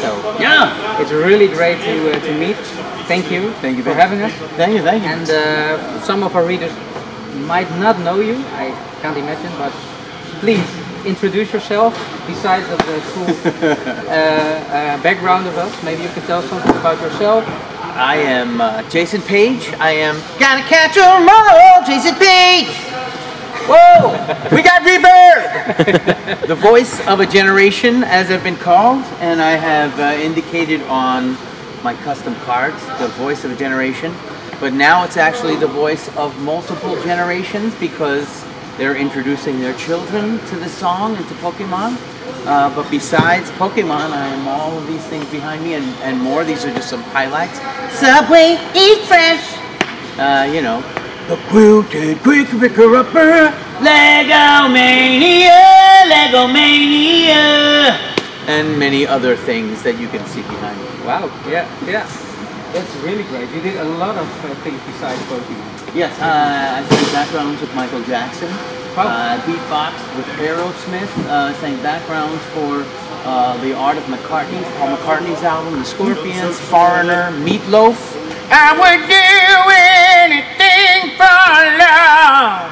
So yeah, it's really great to meet. Thank you for having us. Thank you. And some of our readers might not know you, I can't imagine, but please introduce yourself. Besides of the cool background of us, maybe you can tell something about yourself. I am Jason Paige. I am gotta catch 'em all, Jason Paige. Whoa, we got reverb. The voice of a generation, as I've been called, and I have indicated on my custom cards, the voice of a generation. But now it's actually the voice of multiple generations because they're introducing their children to the song and to Pokemon. But besides Pokemon, I am all of these things behind me and more. These are just some highlights. Subway, eat fresh. You know, the quilted quick picker upper, Lego Mania, and many other things that you can see behind me. Wow, yeah. That's really great. You did a lot of things besides Pokemon. Yes, I sang backgrounds with Michael Jackson. Wow. Beatboxed with Aerosmith. Sang backgrounds for the art of McCartney, Paul McCartney's album, The Scorpions, Foreigner, Meatloaf. I would do anything for love.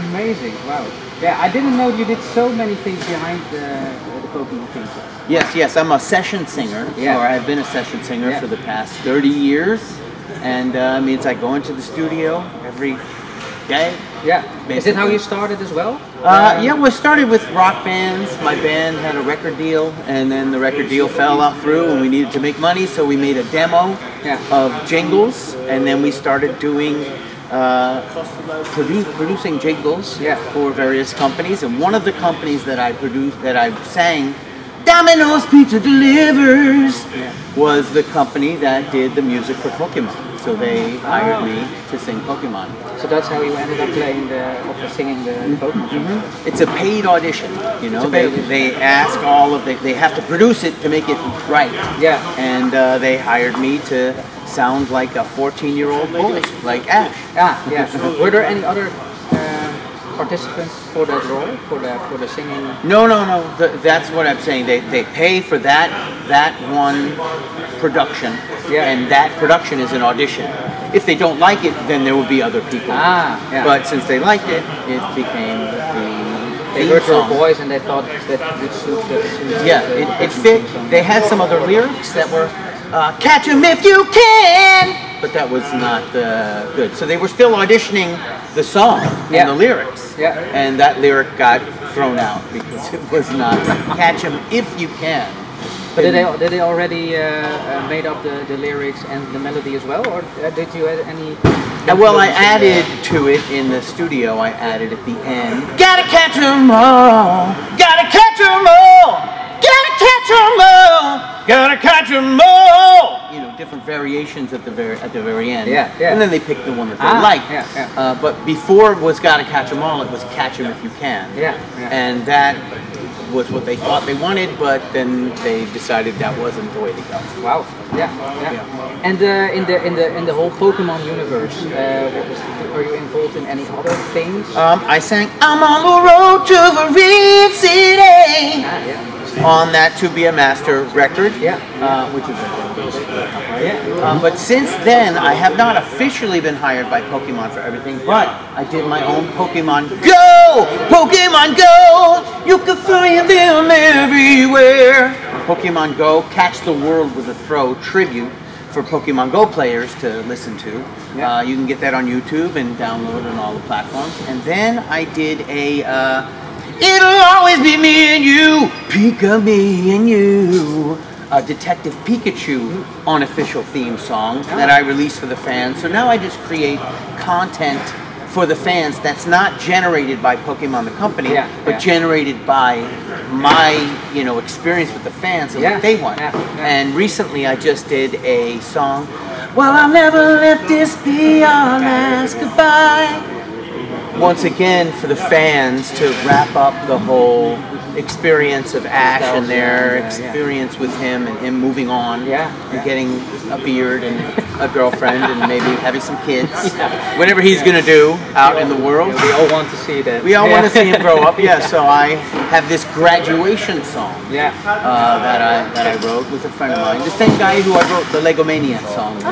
Amazing! Wow. Yeah, I didn't know you did so many things behind the Pokemon things. Yes, I'm a session singer, or I've been a session singer for the past 30 years, and means I go into the studio every day. Yeah. Basically. Is it how you started as well? Yeah, we started with rock bands. My band had a record deal, and then the record deal fell out through, and we needed to make money, so we made a demo of jingles, and then we started doing producing jingles for various companies. And one of the companies that I sang Domino's Pizza Delivers was the company that did the music for Pokemon. So they hired me to sing Pokemon. So that's how you ended up singing the Pokemon. It's a paid audition, you know. They ask they have to produce it to make it right. Yeah. And they hired me to sound like a 14-year-old boy, like Ash. Yeah. Were there any other participants for that role, for the singing? No. That's what I'm saying. They pay for that one production, and that production is an audition. If they don't like it, then there will be other people. But since they liked it, it became They heard your voice and they thought that it suited. Yeah, it fit. They had some other lyrics that were "Catch 'em if you can," but that was not good. So they were still auditioning the song and the lyrics, and that lyric got thrown out because it was not "Catch 'em if you can." But did they already made up the lyrics and the melody as well, or did you add any? Well, I added to it in the studio. I added at the end, "Gotta catch 'em all, gotta catch 'em all, gotta catch 'em all, gotta catch 'em all." You know, different variations at the very end. And then they picked the one that they liked. But before it was "Gotta catch 'em all," it was "Catch 'em if you can." And that was what they thought they wanted, but then they decided that wasn't the way to go. Wow. Yeah. And in the whole Pokemon universe, are you involved in any other things? I sang "I'm on the road to the Red City" on that To Be a Master record, which is but since then, I have not officially been hired by Pokemon for everything, but I did my own Pokemon Go! Pokemon Go! You can find them everywhere! Pokemon Go, Catch the World with a Throw tribute for Pokemon Go players to listen to. You can get that on YouTube and download on all the platforms. And then I did It'll Always Be Me and You, Pika Me and You, a Detective Pikachu unofficial theme song that I released for the fans. So now I just create content for the fans that's not generated by Pokemon the company, but generated by my experience with the fans and what they want. And recently I just did a song, "Well, I'll never let this be our last goodbye." Once again for the fans to wrap up the whole experience of Ash and their experience with him and him moving on and getting a beard and a girlfriend and maybe having some kids. Whatever he's going to do out in the world. We all want to see that. We all want to see him grow up, so I have this graduation song that I wrote with a friend of mine. The same guy who I wrote the Legomania song with.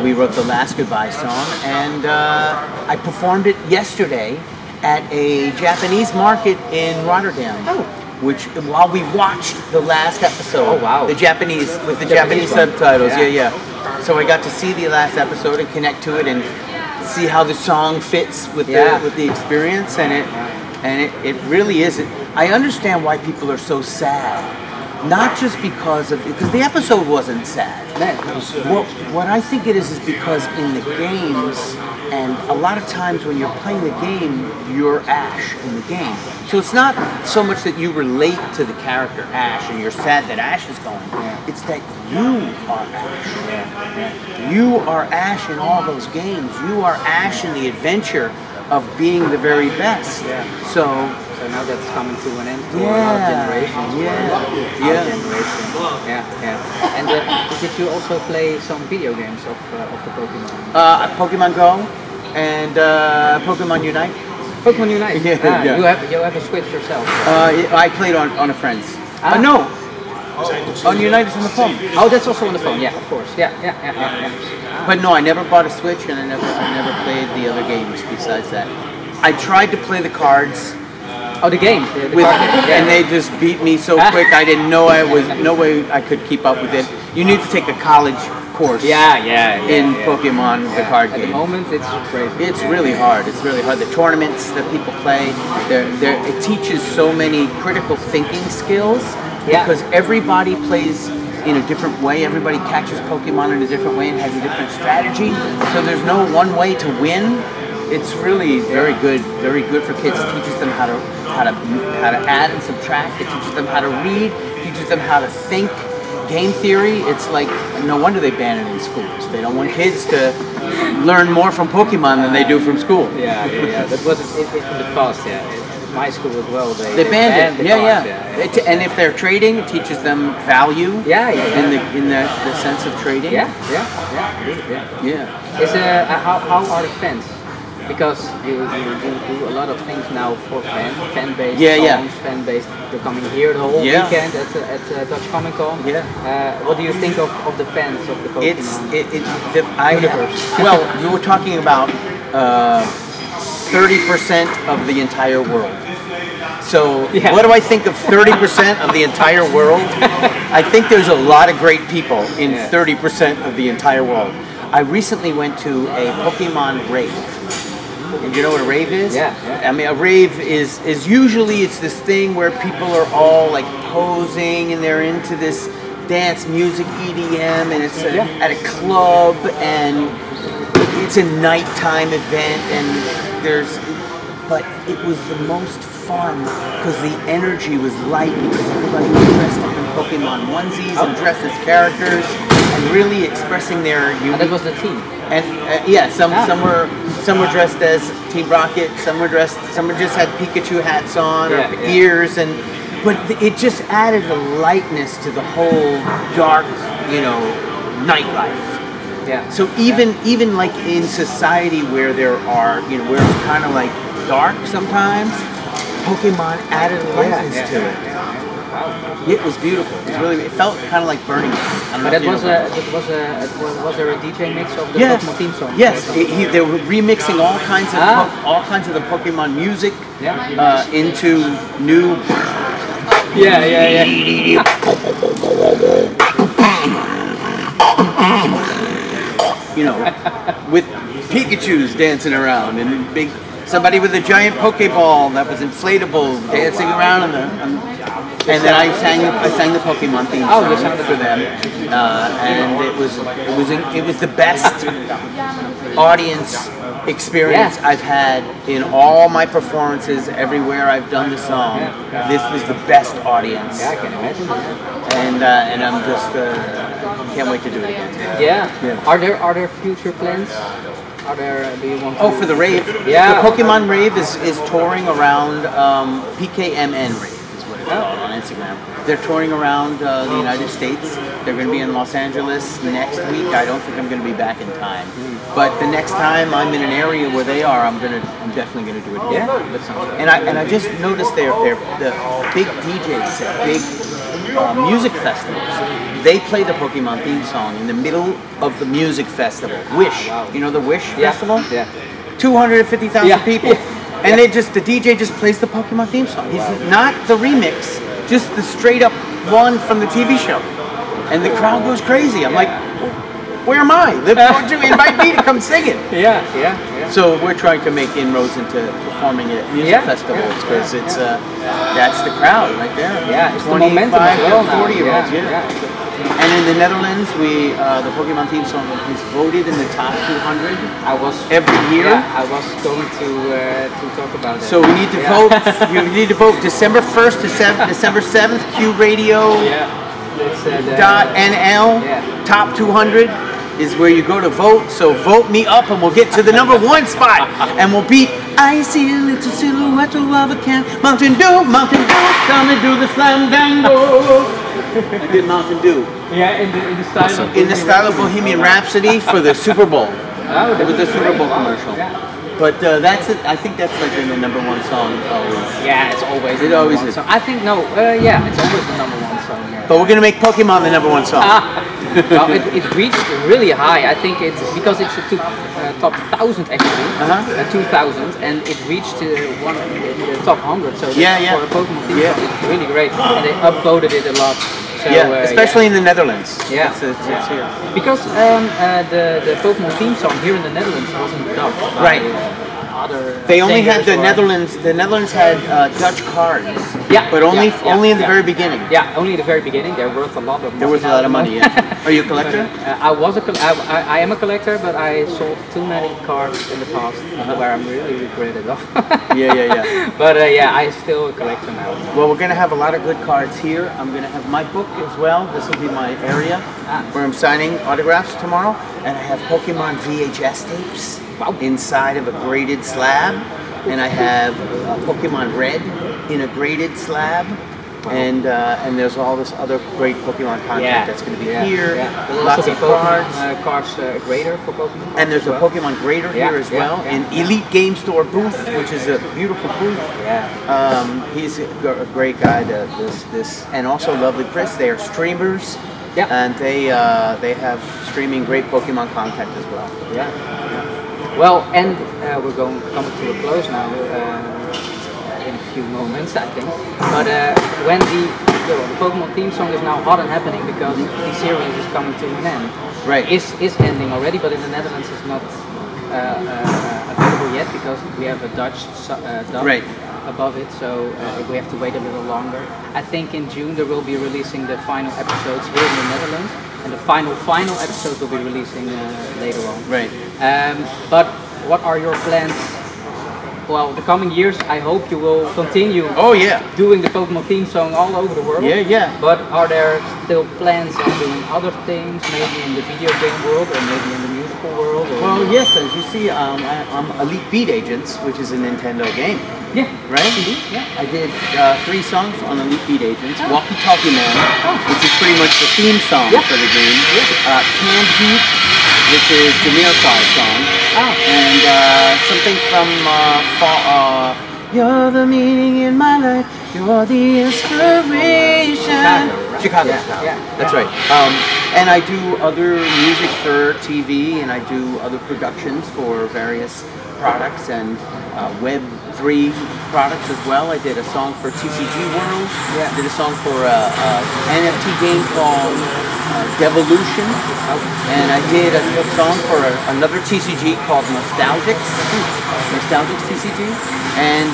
We wrote the Last Goodbye song, and I performed it yesterday at a Japanese market in Rotterdam. Which, while we watched the last episode, the Japanese with the Japanese subtitles, So I got to see the last episode and connect to it and see how the song fits with the experience, and it really is. I understand why people are so sad. Not just because the episode wasn't sad. What I think it is because in the games, and a lot of times when you're playing the game, you're Ash in the game. So it's not so much that you relate to the character Ash and you're sad that Ash is going. It's that you are Ash. You are Ash in all those games. You are Ash in the adventure of being the very best. So now that's coming to an end for our generation. Our generation. And did you also play some video games of the Pokemon? Pokemon Go and Pokemon Unite. Pokemon Unite. You have a Switch yourself. I played on a friend's. No. On Unite is on the phone. Oh, that's also on the phone. Yeah, of course. But no, I never bought a Switch, and I never played the other games besides that. I tried to play the cards. Oh, the game. And they just beat me so quick. I didn't know no way I could keep up with it. You need to take a college course. In Pokemon, the card game. At the moment, it's crazy. It's really hard. It's really hard. The tournaments that people play, it teaches so many critical thinking skills because everybody plays in a different way. Everybody catches Pokemon in a different way and has a different strategy. So there's no one way to win. It's really very good for kids. It teaches them how to add and subtract. It teaches them how to read. It teaches them how to think. Game theory. It's like no wonder they ban it in schools. They don't want kids to learn more from Pokemon than they do from school. That was in the past. My school as well. They banned it. And if they're trading, it teaches them value. In the sense of trading. Is how are the fans? Because you do a lot of things now for fan-based songs, fan-based. You're coming here the whole weekend at Dutch Comic Con. What do you think of the fans of the Pokemon universe? Well, you were talking about 30% of the entire world. So what do I think of 30% of the entire world? I think there's a lot of great people in 30% of the entire world. I recently went to a Pokemon rave. And you know what a rave is? I mean, a rave is usually it's this thing where people are all like posing and they're into this dance music, EDM, and it's at a club and it's a nighttime event but it was the most fun because the energy was light because everybody was dressed up in Pokemon onesies and dressed as characters and really expressing their unique. And that was the team. And some were dressed as Team Rocket. Some just had Pikachu hats on or ears, but it just added a lightness to the whole dark, nightlife. So even like in society where there are, where it's kind of like dark sometimes, Pokemon added a lightness to it. It was beautiful. It felt kind of like Burning Man. But was there a DJ mix of the Pokemon theme song? Yes, they were remixing all kinds of the Pokemon music into new. With Pikachu's dancing around and somebody with a giant Pokeball that was inflatable dancing around and then I sang the Pokemon theme song for them, and it was the best audience experience I've had in all my performances everywhere I've done the song. This was the best audience. I can imagine. And I'm just can't wait to do it again. Are there future plans? Do you want to for the rave? The Pokemon rave is touring around PKMN rave. on Instagram. They're touring around the United States. They're going to be in Los Angeles next week. I don't think I'm going to be back in time. But the next time I'm in an area where they are, I'm definitely going to do it again. Yeah. And I just noticed the big DJs at big music festivals. They play the Pokemon theme song in the middle of the music festival. Wish, you know the Wish festival? Yeah. 250,000 people. And the DJ just plays the Pokemon theme song. He's not the remix, just the straight up one from the TV show. And the crowd goes crazy. I'm like, where am I? Why don't you invite me to come sing it? Yeah. So we're trying to make inroads into performing at music festivals because it's that's the crowd right there. Yeah, it's 25 to 40-year-olds. And in the Netherlands, the Pokemon theme song is voted in the top 200. Every year. Yeah, I was going to talk about that. So we need to vote. You need to vote December 1st to December 7th. QRadio. .nl top 200 is where you go to vote. So vote me up, and we'll get to the number 1 spot, and we'll beat. I see a little silhouette of a can. Mountain Dew, gonna do the slam dango. I did Mountain Dew. Yeah, in the style of of Bohemian Rhapsody for the Super Bowl. It was the Super Bowl commercial. But that's it. I think that's like the number 1 song always. Yeah, it's always. It always is. Song. I think no. Yeah, it's always the number 1 song. Yeah. But we're gonna make Pokemon the number 1 song. Well, it reached really high. I think it's because it's a top 1,000 actually, 2,000, and it reached one in the top 100. So for a Pokemon theme song, it's really great. And they upvoted it a lot. So, especially in the Netherlands. Yeah, it's here. Because the Pokemon theme song here in the Netherlands wasn't dubbed. Right. They only had the Netherlands. The Netherlands had Dutch cards. Yeah. But only in the very beginning. Yeah, only in the very beginning. They're worth a lot of money. They're worth a lot of money. Yeah. Are you a collector? I am a collector, but I sold too many cards in the past where I'm really regretted of. Yeah. But I still a collector now. Well, we're gonna have a lot of good cards here. I'm gonna have my book as well. This will be my area where I'm signing autographs tomorrow, and I have Pokemon VHS tapes. Inside of a graded slab, and I have Pokemon Red in a graded slab, and there's all this other great Pokemon content that's going to be here. Lots of cards. Cards grader for Pokemon. And there's a Pokemon grader here as well. An Elite Game Store booth, which is a beautiful booth. He's a great guy. This and also Lovely Chris. They are streamers. And they have streaming great Pokemon content as well. Well, and we're coming to a close now in a few moments, I think. But when the Pokemon theme song is now hot and happening because the series is coming to an end. Right. Is ending already, but in the Netherlands it's not available yet because we have a Dutch dub above it, so we have to wait a little longer. I think in June they will be releasing the final episodes here in the Netherlands. And the final episode will be releasing later on. Right. But what are your plans? Well, the coming years, I hope you will continue doing the Pokemon theme song all over the world. Yeah. But are there still plans on doing other things, maybe in the video game world or maybe in the musical world? Well, yes, as you see, I'm Elite Beat Agents, which is a Nintendo game. Yeah. Right? Indeed. Yeah. I did 3 songs on Elite Beat Agents. Walkie Talkie Man, which is pretty much the theme song for the game. Canned Heat, which is the Nearfire song. And something from You're the meaning in my life, you're the inspiration. Chicago. That's right. And I do other music for TV, and I do other productions for various products and Web3 products as well. I did a song for TCG World. I did a song for an NFT game called Devolution. And I did a song for another TCG called Nostalgics TCG. And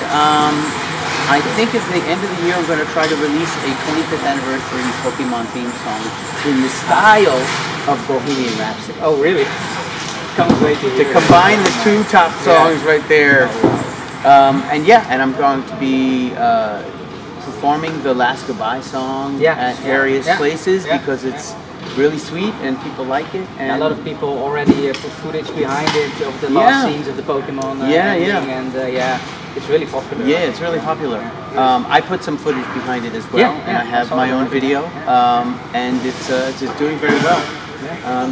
I think at the end of the year I'm going to try to release a 25th anniversary Pokemon theme song in the style of Bohemian Rhapsody. Oh, really? To combine the 2 top songs right there. And I'm going to be performing the Last Goodbye song at various places because it's really sweet and people like it. And a lot of people already put footage behind it of the last scenes of the Pokemon ending, and it's really popular. Yeah, it's really popular. I put some footage behind it as well, and I have my own video, and it's doing very well.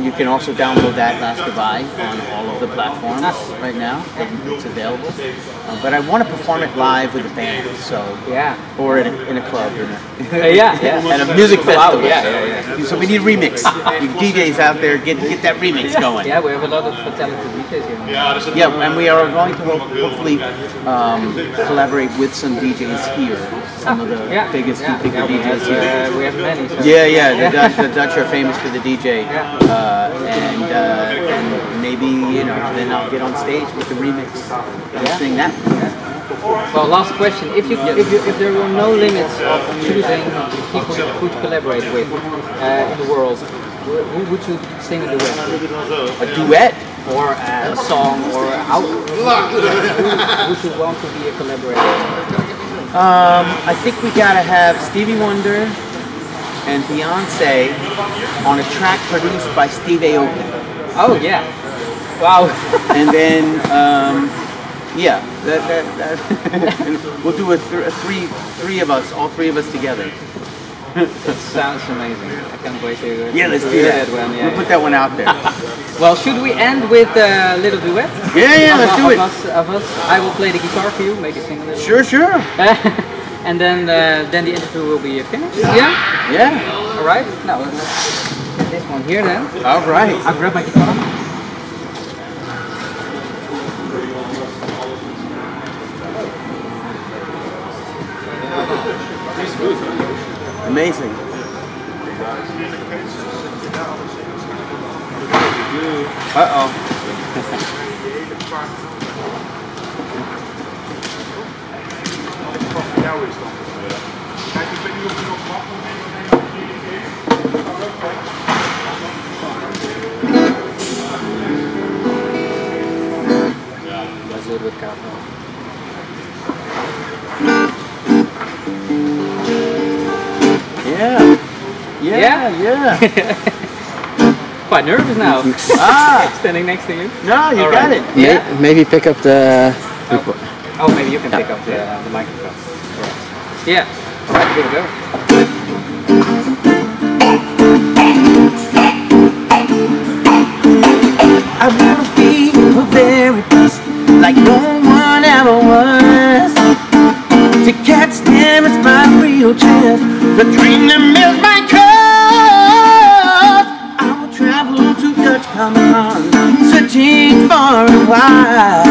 You can also download that last goodbye on all of the platforms right now. It's available. But I want to perform it live with a band, so or in a club, or at a music festival. So we need remix. You DJs out there, get that remix going. Yeah, we have a lot of talented DJs here. Yeah, and we are going to hopefully collaborate with some DJs here. Some of the biggest bigger DJs here. We have many. So. Yeah. The Dutch are famous for the DJ. And maybe, you know, then I'll get on stage with the remix and sing that. Well, last question: if there were no limits of choosing people you could collaborate with in the world, who would you sing a duet? A duet? Or a song, or how? Who would you want to be a collaborator? I think we gotta have Stevie Wonder and Beyonce on a track produced by Steve Aoki. Oh yeah! Wow! And then we'll do three of us, all three of us together. That sounds amazing. I can't wait to let's do that. We'll put that one out there. Well, should we end with a little duet? Yeah, let's do it. Of us. I will play the guitar for you, maybe sing a little. Sure. And then the interview will be finished. Yeah. All right. Now let's get this one here then. All right. I'll grab my guitar. Amazing. Uh-oh. Let's do it with Carlo. Yeah. Quite nervous now. Standing next to you. No, you got it. Maybe pick up the... Oh, maybe you can pick up the microphone. Yeah. All right, here we go. I wanna be the very best, like no one ever was. To catch them is my real chance. The dream them is my cause. I will travel to Dutch Common, searching for a while.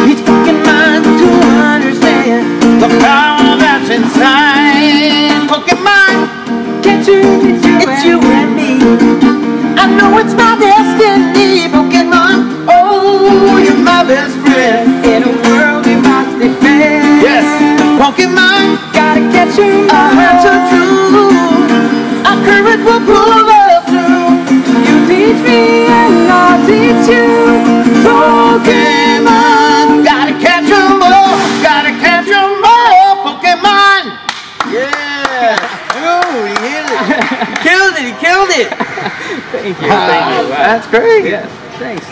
Each fucking mind to understand the power that's inside. Pokemon, It's you and me. I know it's my destiny. Pokemon, oh, you're my best friend. In a world we must defend. Yes, Pokemon, Gotta catch you. our hearts are true. Our courage will pull us through. You teach me and I'll teach you. Pokemon, gotta catch 'em all. Gotta catch 'em all. Pokemon. Yeah. Dude, he hit it. He killed it. Thank you. Wow, that's great. Yeah, thanks.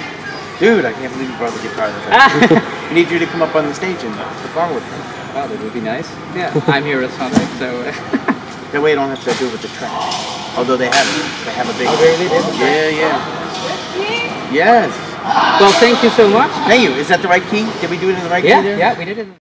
Dude, I can't believe you brought the guitar. I need you to come up on the stage and perform with me. Oh, that would be nice. Yeah, I'm here at Sunday, so. That way I don't have to do it with the track. Although they have a big. Oh, really? Yeah. Yes. Well, thank you so much. Thank you. Is that the right key? Did we do it in the right key there? Yeah, we did it.